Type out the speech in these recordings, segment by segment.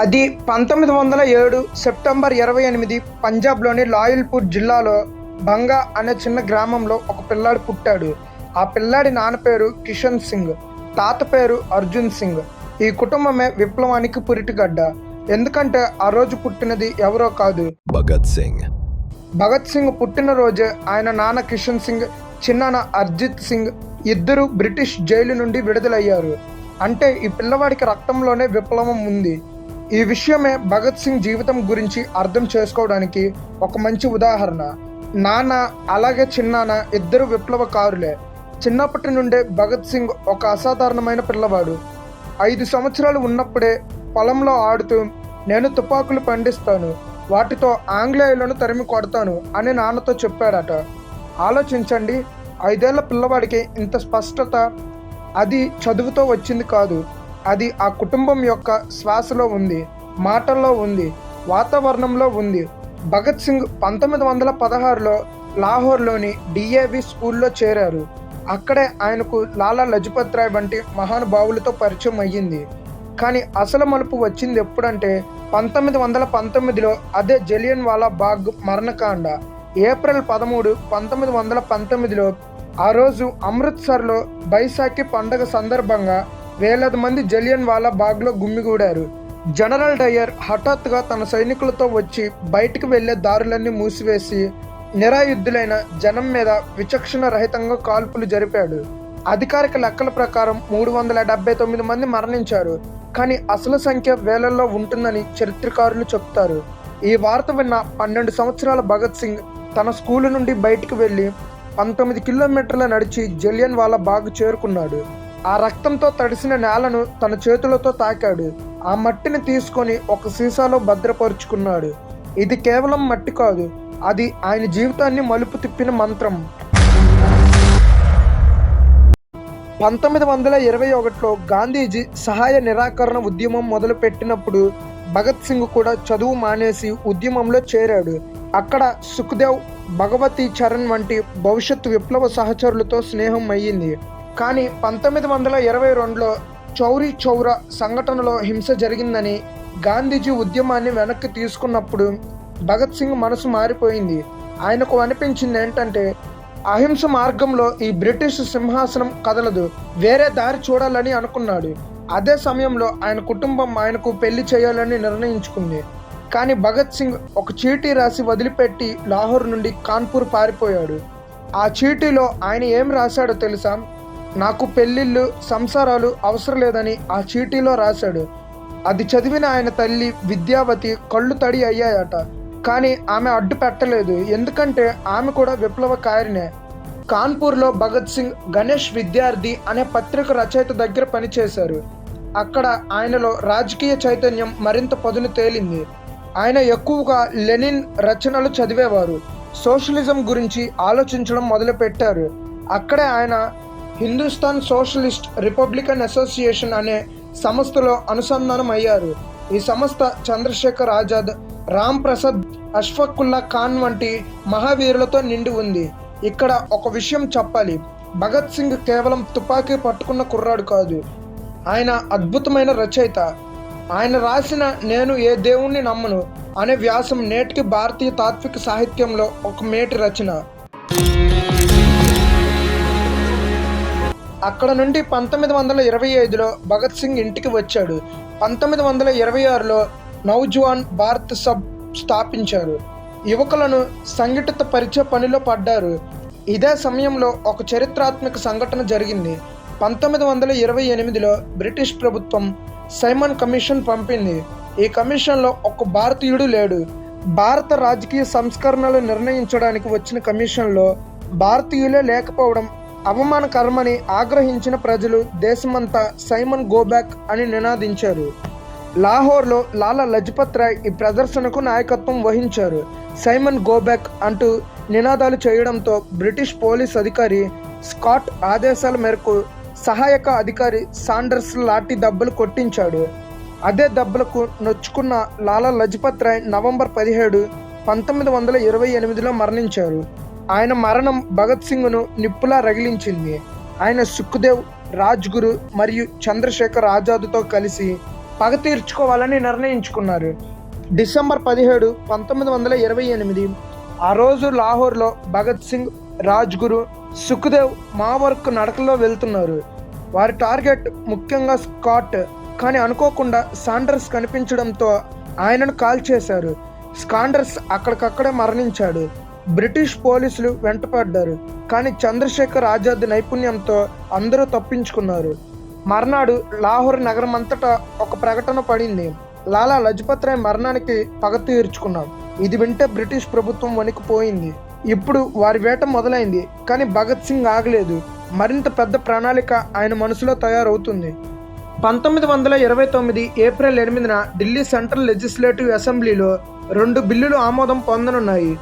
అది 1907 సెప్టెంబర్ 28 పంజాబ్లోని లాయల్పూర్ జిల్లాలో బంగా అనే చిన్న గ్రామంలో ఒక పిల్లాడు పుట్టాడు. ఆ పిల్లాడి నాన్న పేరు కిషన్ సింగ్, తాత పేరు అర్జున్ సింగ్. ఈ కుటుంబమే విప్లవానికి పురిటిగడ్డ. ఎందుకంటే ఆ రోజు పుట్టినది ఎవరో కాదు, భగత్ సింగ్ పుట్టినరోజే ఆయన నాన్న కిషన్ సింగ్, చిన్నాన్న అర్జిత్ సింగ్ ఇద్దరు బ్రిటిష్ జైలు నుండి విడుదలయ్యారు. అంటే ఈ పిల్లవాడికి రక్తంలోనే విప్లవం ఉంది. ఈ విషయమే భగత్ సింగ్ జీవితం గురించి అర్థం చేసుకోవడానికి ఒక మంచి ఉదాహరణ. నాన్న అలాగే చిన్నాన్న ఇద్దరు విప్లవకారులే. చిన్నప్పటి నుండే భగత్ సింగ్ ఒక అసాధారణమైన పిల్లవాడు. 5 సంవత్సరాలు ఉన్నప్పుడే పొలంలో ఆడుతూ నేను తుపాకులు పండిస్తాను, వాటితో ఆంగ్లేయులను తరిమి కొడతాను అని నాన్నతో చెప్పాడట. ఆలోచించండి, 5 ఏళ్ల పిల్లవాడికి ఇంత స్పష్టత. అది చదువుతో వచ్చింది కాదు, అది ఆ కుటుంబం యొక్క శ్వాసలో ఉంది, మాటల్లో ఉంది, వాతావరణంలో ఉంది. భగత్ సింగ్ 1916లో లాహోర్లోని డిఏవి స్కూల్లో చేరారు. అక్కడే ఆయనకు లాలా లజపత్ రాయ్ వంటి మహానుభావులతో పరిచయం అయ్యింది. కానీ అసలు మలుపు వచ్చింది ఎప్పుడంటే 1919లో అదే జలియన్ వాలా బాగ్ మరణకాండ. ఏప్రిల్ 13, 1919లో ఆ రోజు అమృత్సర్లో బైసాఖి పండగ సందర్భంగా వేలాది మంది జలియన్ వాలా బాగ్లో గుమ్మిగూడారు. జనరల్ డయర్ హఠాత్తుగా తన సైనికులతో వచ్చి బయటికి వెళ్లే దారులన్నీ మూసివేసి నిరాయుద్ధులైన జనం మీద విచక్షణ రహితంగా కాల్పులు జరిపాడు. అధికారిక లెక్కల ప్రకారం 379 మంది మరణించారు. కానీ అసలు సంఖ్య వేలల్లో ఉంటుందని చరిత్రకారులు చెప్తారు. ఈ వార్త విన్న 12 సంవత్సరాల భగత్ సింగ్ తన స్కూలు నుండి బయటికి వెళ్ళి 19 కిలోమీటర్ల నడిచి జలియన్ వాలా బాగ్ చేరుకున్నాడు. ఆ రక్తంతో తడిసిన నేలను తన చేతులతో తాకాడు. ఆ మట్టిని తీసుకొని ఒక సీసాలో భద్రపరుచుకున్నాడు. ఇది కేవలం మట్టి కాదు, అది ఆయన జీవితాన్ని మలుపు తిప్పిన మంత్రం. 1921లో గాంధీజీ సహాయ నిరాకరణ ఉద్యమం మొదలుపెట్టినప్పుడు భగత్ సింగ్ కూడా చదువు మానేసి ఉద్యమంలో చేరాడు. అక్కడ సుఖ్దేవ్, భగవతీ చరణ్ వంటి భవిష్యత్ విప్లవ సహచరులతో స్నేహం అయ్యింది. కానీ 1922లో చౌరీ చౌరా సంఘటనలో హింస జరిగిందని గాంధీజీ ఉద్యమాన్ని వెనక్కి తీసుకున్నప్పుడు భగత్ సింగ్ మనసు మారిపోయింది. ఆయనకు అనిపించింది ఏంటంటే అహింస మార్గంలో ఈ బ్రిటిష్ సింహాసనం కదలదు, వేరే దారి చూడాలని అనుకున్నాడు. అదే సమయంలో ఆయన కుటుంబం ఆయనకు పెళ్లి చేయాలని నిర్ణయించుకుంది. కానీ భగత్ సింగ్ ఒక చీటీ రాసి వదిలిపెట్టి లాహోర్ నుండి కాన్పూర్ పారిపోయాడు. ఆ చీటీలో ఆయన ఏం రాశాడో తెలుసా? నాకు పెళ్ళిళ్ళు, సంసారాలు అవసరం లేదని ఆ చీటీలో రాశాడు. అది చదివిన ఆయన తల్లి విద్యావతి కళ్ళు తడి అయ్యాయట. కానీ ఆమె అడ్డు పెట్టలేదు, ఎందుకంటే ఆమె కూడా విప్లవకారినే. కాన్పూర్లో భగత్ సింగ్ గణేష్ విద్యార్థి అనే పత్రిక రచయిత దగ్గర పనిచేశారు. అక్కడ ఆయనలో రాజకీయ చైతన్యం మరింత పదును తేలింది. ఆయన ఎక్కువగా లెనిన్ రచనలు చదివేవారు, సోషలిజం గురించి ఆలోచించడం మొదలుపెట్టారు. అక్కడే ఆయన హిందుస్థాన్ సోషలిస్ట్ రిపబ్లికన్ అసోసియేషన్ అనే సంస్థలో అనుసంధానం అయ్యారు. ఈ సంస్థ చంద్రశేఖర్ ఆజాద్, రామ్ ప్రసాద్, అష్ఫాకుల్లా ఖాన్ వంటి మహావీరులతో నిండి ఉంది. ఇక్కడ ఒక విషయం చెప్పాలి, భగత్ సింగ్ కేవలం తుపాకీ పట్టుకున్న కుర్రాడు కాదు, ఆయన అద్భుతమైన రచయిత. ఆయన రాసిన నేను ఏ దేవుణ్ణి నమ్మను అనే వ్యాసం నేటికి భారతీయ తాత్విక సాహిత్యంలో ఒక మేటి రచన. అక్కడ నుండి 1925లో భగత్ సింగ్ ఇంటికి వచ్చాడు. 1926లో నౌజవాన్ భారత్ సబ్ స్థాపించారు. యువకులను సంఘటిత పరిచయ పనిలో పడ్డారు. ఇదే సమయంలో ఒక చరిత్రాత్మక సంఘటన జరిగింది. 1928లో బ్రిటిష్ ప్రభుత్వం సైమన్ కమిషన్ పంపింది. ఈ కమిషన్లో ఒక్క భారతీయుడు లేడు. భారత రాజకీయ సంస్కరణలు నిర్ణయించడానికి వచ్చిన కమిషన్లో భారతీయులే లేకపోవడం అవమానకరమని ఆగ్రహించిన ప్రజలు దేశమంతా సైమన్ గోబ్యాక్ అని నినాదించారు. లాహోర్లో లాలా లజపత్ రాయ్ ఈ ప్రదర్శనకు నాయకత్వం వహించారు. సైమన్ గోబ్యాక్ అంటూ నినాదాలు చేయడంతో బ్రిటిష్ పోలీస్ అధికారి స్కాట్ ఆదేశాల మేరకు సహాయక అధికారి సాండర్స్ లాఠీ దెబ్బలు కొట్టించాడు. అదే దెబ్బలకు నొచ్చుకున్న లాలా లజపత్ రాయ్ నవంబర్ 17, 1928లో మరణించారు. ఆయన మరణం భగత్ సింగ్ను నిప్పులా రగిలించింది. ఆయన సుఖ్దేవ్, రాజ్గురు మరియు చంద్రశేఖర్ ఆజాద్తో కలిసి పగ తీర్చుకోవాలని నిర్ణయించుకున్నారు. డిసెంబర్ 17, 1928 ఆ రోజు లాహోర్లో భగత్ సింగ్, రాజ్గురు, సుఖ్దేవ్ మావర్క్ నడకలో వెళ్తున్నారు. వారి టార్గెట్ ముఖ్యంగా స్కాట్, కానీ అనుకోకుండా సాండర్స్ కనిపించడంతో ఆయనను కాల్చేశారు. స్కాండర్స్ అక్కడికక్కడే మరణించాడు. బ్రిటిష్ పోలీసులు వెంటపడ్డారు, కానీ చంద్రశేఖర్ ఆజాద్ నైపుణ్యంతో అందరూ తప్పించుకున్నారు. మర్నాడు లాహోర్ నగరం అంతటా ఒక ప్రకటన పడింది: లాలా లజపత్ రాయ్ మరణానికి పగ తీర్చుకున్నాం. ఇది వింటే బ్రిటిష్ ప్రభుత్వం వణికిపోయింది. ఇప్పుడు వారి వేట మొదలైంది. కానీ భగత్ సింగ్ ఆగలేదు. మరింత పెద్ద ప్రణాళిక ఆయన మనసులో తయారవుతుంది. 1929 ఏప్రిల్ 8న ఢిల్లీ సెంట్రల్ లెజిస్లేటివ్ అసెంబ్లీలో 2 బిల్లులు ఆమోదం పొందనున్నాయి.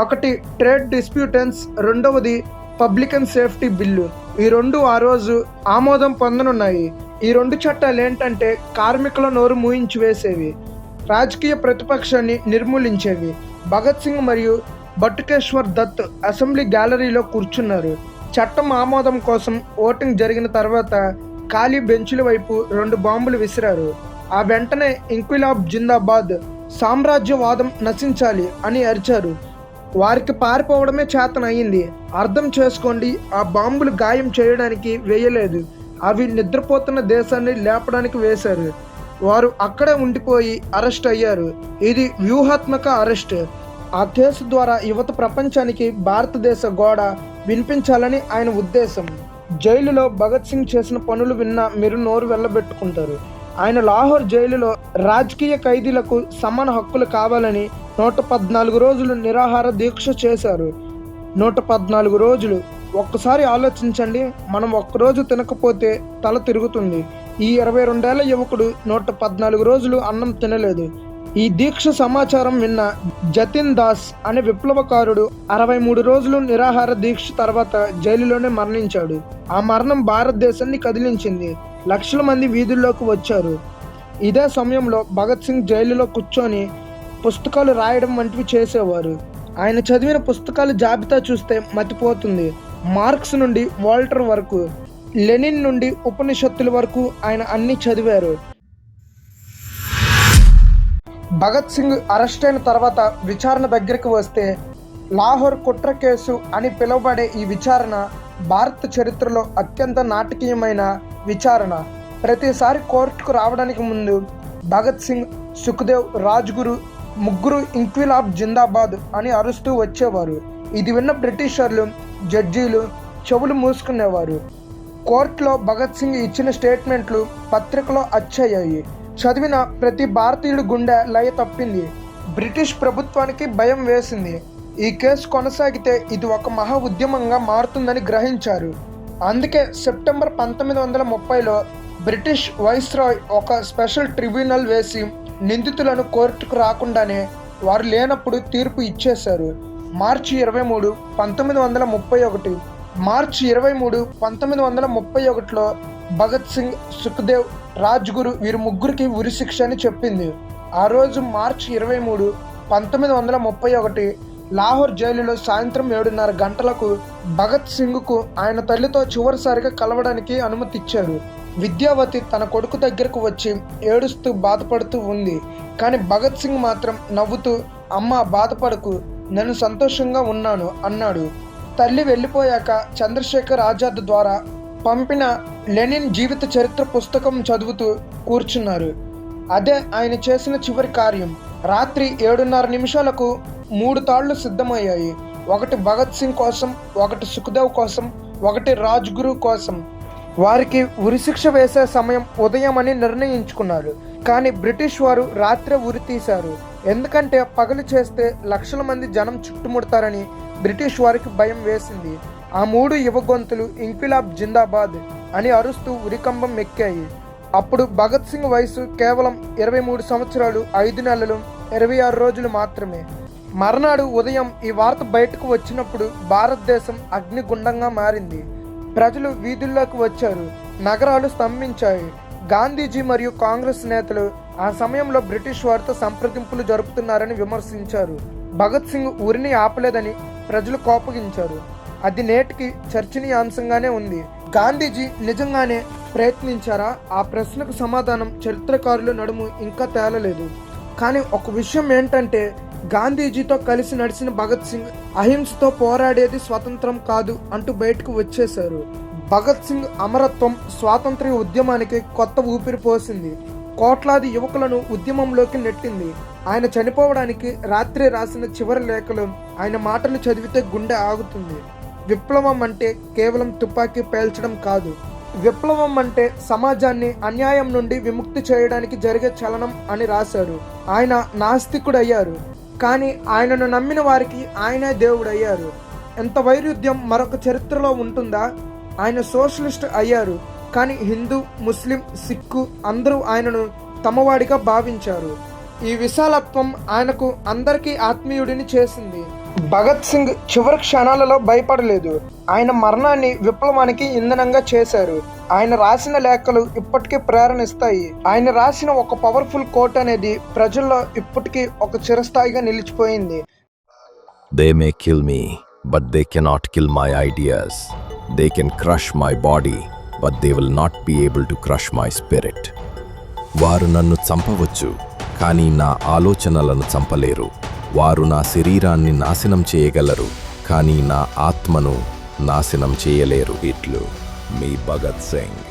ఒకటి ట్రేడ్ డిస్ప్యూటెన్స్, రెండవది పబ్లిక్ సేఫ్టీ బిల్లు. ఈ రెండు ఆ రోజు ఆమోదం పొందనున్నాయి. ఈ 2 చట్టాలు ఏంటంటే కార్మికుల నోరు మూయించి వేసేవి, రాజకీయ ప్రతిపక్షాన్ని నిర్మూలించేవి. భగత్ సింగ్ మరియు బటుకేశ్వర్ దత్ అసెంబ్లీ గ్యాలరీలో కూర్చున్నారు. చట్టం ఆమోదం కోసం ఓటింగ్ జరిగిన తర్వాత ఖాళీ బెంచుల వైపు 2 బాంబులు విసిరారు. ఆ వెంటనే ఇంక్విలాబ్ జిందాబాద్, సామ్రాజ్యవాదం నశించాలి అని అరిచారు. వారికి పారిపోవడమే చేతనయ్యింది. అర్థం చేసుకోండి, ఆ బాంబులు గాయం చేయడానికి వేయలేదు, అవి నిద్రపోతున్న దేశాన్ని లేపడానికి వేశారు. వారు అక్కడే ఉండిపోయి అరెస్ట్ అయ్యారు. ఇది వ్యూహాత్మక అరెస్ట్. ఆ కేసు ద్వారా యువత ప్రపంచానికి భారతదేశ గోడ వినిపించాలని ఆయన ఉద్దేశం. జైలులో భగత్ సింగ్ చేసిన పనులు విన్నా మీరు నోరు వెళ్ళబెట్టుకుంటారు. ఆయన లాహోర్ జైలులో రాజకీయ ఖైదీలకు సమాన హక్కులు కావాలని 114 రోజులు నిరాహార దీక్ష చేశారు. 114 రోజులు. ఒక్కసారి ఆలోచించండి, మనం ఒక్కరోజు తినకపోతే తల తిరుగుతుంది. ఈ 22 ఏళ్ల యువకుడు 114 రోజులు అన్నం తినలేదు. ఈ దీక్ష సమాచారం విన్న జతిన్ దాస్ అనే విప్లవకారుడు 63 రోజులు నిరాహార దీక్ష తర్వాత జైలులోనే మరణించాడు. ఆ మరణం భారతదేశాన్ని కదిలించింది. లక్షల మంది వీధుల్లోకి వచ్చారు. ఇదే సమయంలో భగత్ సింగ్ జైలులో కూర్చొని పుస్తకాలు రాయడం వంటివి చేసేవారు. ఆయన చదివిన పుస్తకాల జాబితా చూస్తే మతిపోతుంది. మార్క్స్ నుండి వాల్టర్ వరకు, లెనిన్ నుండి ఉపనిషత్తుల వరకు ఆయన అన్ని చదివారు. భగత్ సింగ్ అరెస్ట్ అయిన తర్వాత విచారణ దగ్గరికి వస్తే, లాహోర్ కుట్ర కేసు అని పిలువబడే ఈ విచారణ భారత చరిత్రలో అత్యంత నాటకీయమైన విచారణ. ప్రతిసారి కోర్టుకు రావడానికి ముందు భగత్ సింగ్, సుఖ్దేవ్, రాజ్గురు ముగ్గురు ఇంక్విలాబ్ జిందాబాద్ అని అరుస్తూ వచ్చేవారు. ఇది విన్న బ్రిటిషర్లు, జడ్జీలు చెవులు మూసుకునేవారు. కోర్టులో భగత్ సింగ్ ఇచ్చిన స్టేట్మెంట్లు పత్రికలో అచ్చయ్యాయి. చదివిన ప్రతి భారతీయుడి గుండె లయ తప్పింది. బ్రిటిష్ ప్రభుత్వానికి భయం వేసింది. ఈ కేసు కొనసాగితే ఇది ఒక మహా ఉద్యమంగా మారుతుందని గ్రహించారు. అందుకే సెప్టెంబర్ 1930లో బ్రిటిష్ వైస్రాయ్ ఒక స్పెషల్ ట్రిబ్యునల్ వేసి నిందితులను కోర్టుకు రాకుండానే వారు లేనప్పుడు తీర్పు ఇచ్చేశారు. మార్చి 23, 1931 మార్చి 23, 1931లో భగత్ సింగ్, సుఖ్దేవ్, రాజ్గురు వీరు ముగ్గురికి ఉరిశిక్ష అని చెప్పింది. ఆ రోజు మార్చి 23, 1931 లాహోర్ జైలులో సాయంత్రం 7:30 గంటలకు భగత్ సింగ్కు ఆయన తల్లితో చివరిసారిగా కలవడానికి అనుమతి ఇచ్చారు. విద్యావతి తన కొడుకు దగ్గరకు వచ్చి ఏడుస్తూ బాధపడుతూ ఉంది. కానీ భగత్ సింగ్ మాత్రం నవ్వుతూ, అమ్మా బాధపడకు, నేను సంతోషంగా ఉన్నాను అన్నాడు. తల్లి వెళ్ళిపోయాక చంద్రశేఖర్ ఆజాద్ ద్వారా పంపిన లెనిన్ జీవిత చరిత్ర పుస్తకం చదువుతూ కూర్చున్నారు. అదే ఆయన చేసిన చివరి కార్యం. రాత్రి 7:30 3 తాళ్లు సిద్ధమయ్యాయి. ఒకటి భగత్ సింగ్ కోసం, ఒకటి సుఖ్దేవ్ కోసం, ఒకటి రాజ్గురు కోసం. వారికి ఉరిశిక్ష వేసే సమయం ఉదయం అని నిర్ణయించుకున్నారు. కానీ బ్రిటిష్ వారు రాత్రే ఉరి తీశారు. ఎందుకంటే పగలు చేస్తే లక్షల మంది జనం చుట్టుముడతారని బ్రిటిష్ వారికి భయం వేసింది. ఆ 3 యువ గొంతులు ఇంక్విలాబ్ జిందాబాద్ అని అరుస్తూ ఉరికంబం ఎక్కాయి. అప్పుడు భగత్ సింగ్ వయసు కేవలం 23 సంవత్సరాలు 5 నెలలు 26 రోజులు మాత్రమే. మర్నాడు ఉదయం ఈ వార్త బయటకు వచ్చినప్పుడు భారతదేశం అగ్నిగుండంగా మారింది. ప్రజలు వీధుల్లోకి వచ్చారు. నగరాలు స్తంభించాయి. గాంధీజీ మరియు కాంగ్రెస్ నేతలు ఆ సమయంలో బ్రిటిష్ వారితో సంప్రదింపులు జరుపుతున్నారని విమర్శించారు. భగత్ సింగ్ ఉరిని ఆపలేదని ప్రజలు కోపగించారు. అది నేటికి చర్చనీయాంశంగానే ఉంది. గాంధీజీ నిజంగానే ప్రయత్నించారా? ఆ ప్రశ్నకు సమాధానం చరిత్రకారుల నడుము ఇంకా తేలలేదు. కానీ ఒక విషయం ఏంటంటే, గాంధీజీతో కలిసి నడిచిన భగత్ సింగ్ అహింసతో పోరాడేది స్వతంత్రం కాదు అంటూ బయటకు వచ్చేశారు. భగత్ సింగ్ అమరత్వం స్వాతంత్ర్య ఉద్యమానికి కొత్త ఊపిరి పోసింది. కోట్లాది యువకులను ఉద్యమంలోకి నెట్టింది. ఆయన చనిపోవడానికి రాత్రి రాసిన చివరి లేఖలు ఆయన మాటలు చదివితే గుండె ఆగుతుంది. విప్లవం అంటే కేవలం తుపాకీ పేల్చడం కాదు. విప్లవం అంటే సమాజాన్ని అన్యాయం నుండి విముక్తి చేయడానికి జరిగే చలనం అని రాశారు. ఆయన నాస్తికుడయ్యారు, కానీ ఆయనను నమ్మిన వారికి ఆయనే దేవుడయ్యారు. ఎంత వైరుధ్యం మరొక చరిత్రలో ఉంటుందా? ఆయన సోషలిస్ట్ అయ్యారు, కానీ హిందూ, ముస్లిం, సిక్కు అందరూ ఆయనను తమవాడిగా భావించారు. ఈ విశాలత్వం ఆయనకు అందరికీ ఆత్మీయుడిని చేసింది. భగత్ సింగ్ చివరి క్షణాలలో భయపడలేదు. ఆయన మరణాన్ని విప్లవానికి ఇంధనంగా చేశారు. ఆయన రాసిన లేఖలు ఇప్పటికీ ప్రేరణిస్తాయి. ఆయన రాసిన ఒక పవర్ఫుల్ కోట్ అనేది ప్రజల్లో ఇప్పటికీ ఒక చిరస్థాయిగా నిలిచిపోయింది. They may kill me, but they cannot kill my ideas. They can crush my body, but they will not be able to crush my spirit. వారు నన్ను చంపవచ్చు, కానీ నా ఆలోచనలను చంపలేరు. వారు నా శరీరాన్ని నాశనం చేయగలరు, కానీ నా ఆత్మను నాశనం చేయలేరు. ఇట్లు మీ భగత్ సింగ్.